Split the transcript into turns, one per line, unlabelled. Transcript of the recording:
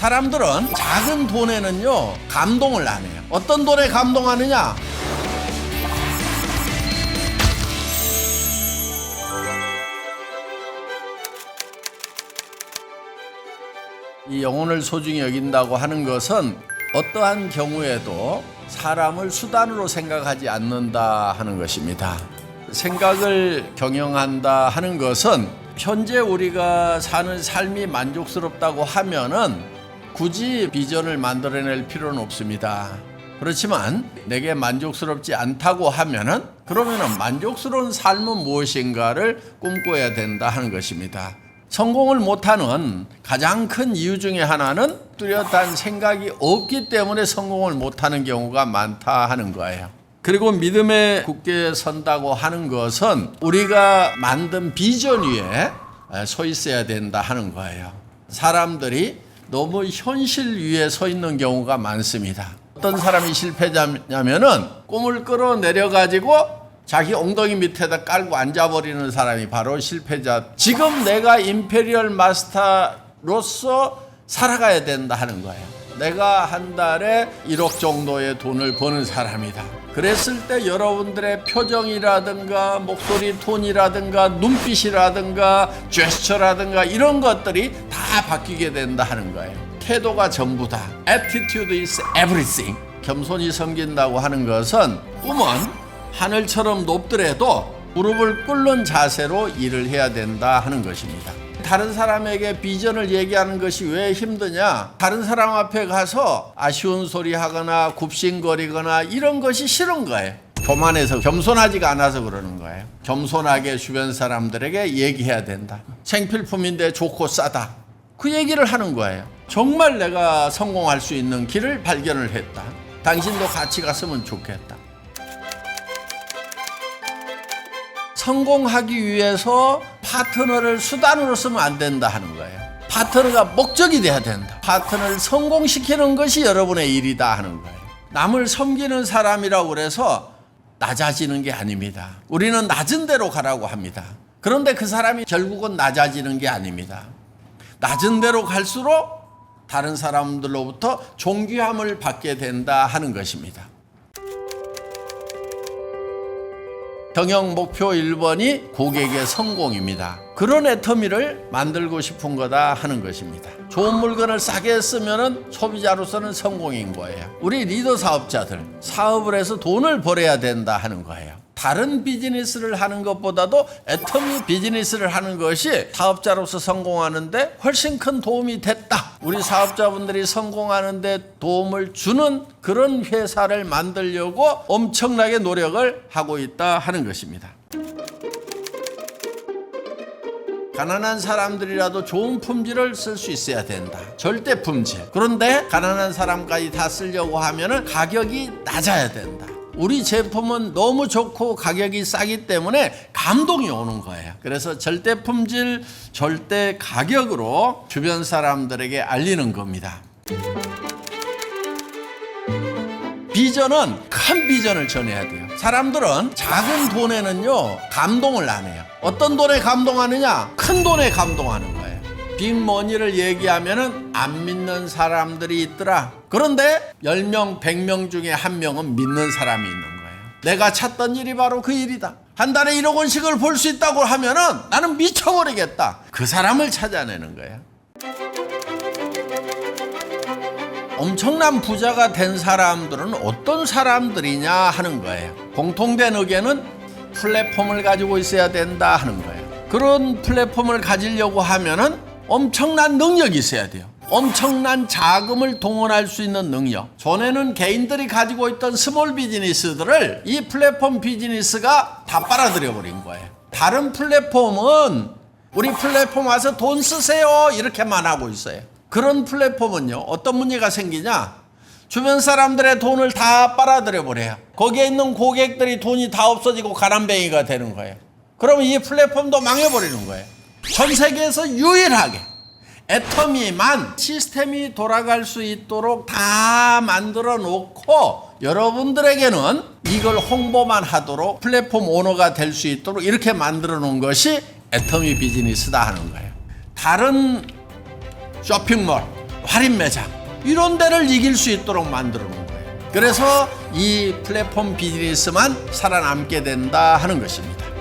사람들은 작은 돈에는요 감동을 안 해요. 어떤 돈에 감동하느냐? 이 영혼을 소중히 여긴다고 하는 것은 어떠한 경우에도 사람을 수단으로 생각하지 않는다 하는 것입니다. 생각을 경영한다 하는 것은 현재 우리가 사는 삶이 만족스럽다고 하면은 굳이 비전을 만들어낼 필요는 없습니다. 그렇지만 내게 만족스럽지 않다고 하면은 그러면은 만족스러운 삶은 무엇인가를 꿈꿔야 된다 하는 것입니다. 성공을 못하는 가장 큰 이유 중에 하나는 뚜렷한 생각이 없기 때문에 성공을 못하는 경우가 많다 하는 거예요. 그리고 믿음에 굳게 선다고 하는 것은 우리가 만든 비전 위에 서 있어야 된다 하는 거예요. 사람들이 너무 현실 위에 서 있는 경우가 많습니다. 어떤 사람이 실패자냐면은 꿈을 끌어내려가지고 자기 엉덩이 밑에다 깔고 앉아버리는 사람이 바로 실패자. 지금 내가 임페리얼 마스터로서 살아가야 된다 하는 거예요. 내가 한 달에 1억 정도의 돈을 버는 사람이다. 그랬을 때 여러분들의 표정이라든가 목소리 톤이라든가 눈빛이라든가 제스처라든가 이런 것들이 다 바뀌게 된다 하는 거예요. 태도가 전부다. Attitude is everything. 겸손히 섬긴다고 하는 것은 꿈은 하늘처럼 높더라도 무릎을 꿇는 자세로 일을 해야 된다 하는 것입니다. 다른 사람에게 비전을 얘기하는 것이 왜 힘드냐? 다른 사람 앞에 가서 아쉬운 소리 하거나 굽신거리거나 이런 것이 싫은 거예요. 교만해서 겸손하지가 않아서 그러는 거예요. 겸손하게 주변 사람들에게 얘기해야 된다. 생필품인데 좋고 싸다. 그 얘기를 하는 거예요. 정말 내가 성공할 수 있는 길을 발견을 했다. 당신도 같이 갔으면 좋겠다. 성공하기 위해서 파트너를 수단으로 쓰면 안 된다 하는 거예요. 파트너가 목적이 돼야 된다. 파트너를 성공시키는 것이 여러분의 일이다 하는 거예요. 남을 섬기는 사람이라고 그래서 낮아지는 게 아닙니다. 우리는 낮은 데로 가라고 합니다. 그런데 그 사람이 결국은 낮아지는 게 아닙니다. 낮은 데로 갈수록 다른 사람들로부터 존귀함을 받게 된다 하는 것입니다. 경영 목표 1번이 고객의 성공입니다. 그런 애터미를 만들고 싶은 거다 하는 것입니다. 좋은 물건을 싸게 쓰면 소비자로서는 성공인 거예요. 우리 리더 사업자들 사업을 해서 돈을 벌어야 된다 하는 거예요. 다른 비즈니스를 하는 것보다도 애터미 비즈니스를 하는 것이 사업자로서 성공하는데 훨씬 큰 도움이 됐다. 우리 사업자분들이 성공하는데 도움을 주는 그런 회사를 만들려고 엄청나게 노력을 하고 있다 하는 것입니다. 가난한 사람들이라도 좋은 품질을 쓸 수 있어야 된다. 절대 품질. 그런데 가난한 사람까지 다 쓰려고 하면 가격이 낮아야 된다. 우리 제품은 너무 좋고 가격이 싸기 때문에 감동이 오는 거예요. 그래서 절대 품질, 절대 가격으로 주변 사람들에게 알리는 겁니다. 비전은 큰 비전을 전해야 돼요. 사람들은 작은 돈에는요 감동을 안 해요. 어떤 돈에 감동하느냐? 큰 돈에 감동하는 거예요. 빅머니를 얘기하면은 안 믿는 사람들이 있더라. 그런데 10명, 100명 중에 1명은 믿는 사람이 있는 거예요. 내가 찾던 일이 바로 그 일이다. 한 달에 1억 원씩을 벌 수 있다고 하면은 나는 미쳐버리겠다. 그 사람을 찾아내는 거예요. 엄청난 부자가 된 사람들은 어떤 사람들이냐 하는 거예요. 공통된 의견은 플랫폼을 가지고 있어야 된다 하는 거예요. 그런 플랫폼을 가지려고 하면은 엄청난 능력이 있어야 돼요. 엄청난 자금을 동원할 수 있는 능력. 전에는 개인들이 가지고 있던 스몰 비즈니스들을 이 플랫폼 비즈니스가 다 빨아들여 버린 거예요. 다른 플랫폼은 우리 플랫폼 와서 돈 쓰세요 이렇게만 하고 있어요. 그런 플랫폼은요 어떤 문제가 생기냐? 주변 사람들의 돈을 다 빨아들여 버려요. 거기에 있는 고객들이 돈이 다 없어지고 가난뱅이가 되는 거예요. 그러면 이 플랫폼도 망해버리는 거예요. 전 세계에서 유일하게 애터미만 시스템이 돌아갈 수 있도록 다 만들어 놓고 여러분들에게는 이걸 홍보만 하도록 플랫폼 오너가 될 수 있도록 이렇게 만들어 놓은 것이 애터미 비즈니스다 하는 거예요. 다른 쇼핑몰, 할인 매장 이런 데를 이길 수 있도록 만들어 놓은 거예요. 그래서 이 플랫폼 비즈니스만 살아남게 된다 하는 것입니다.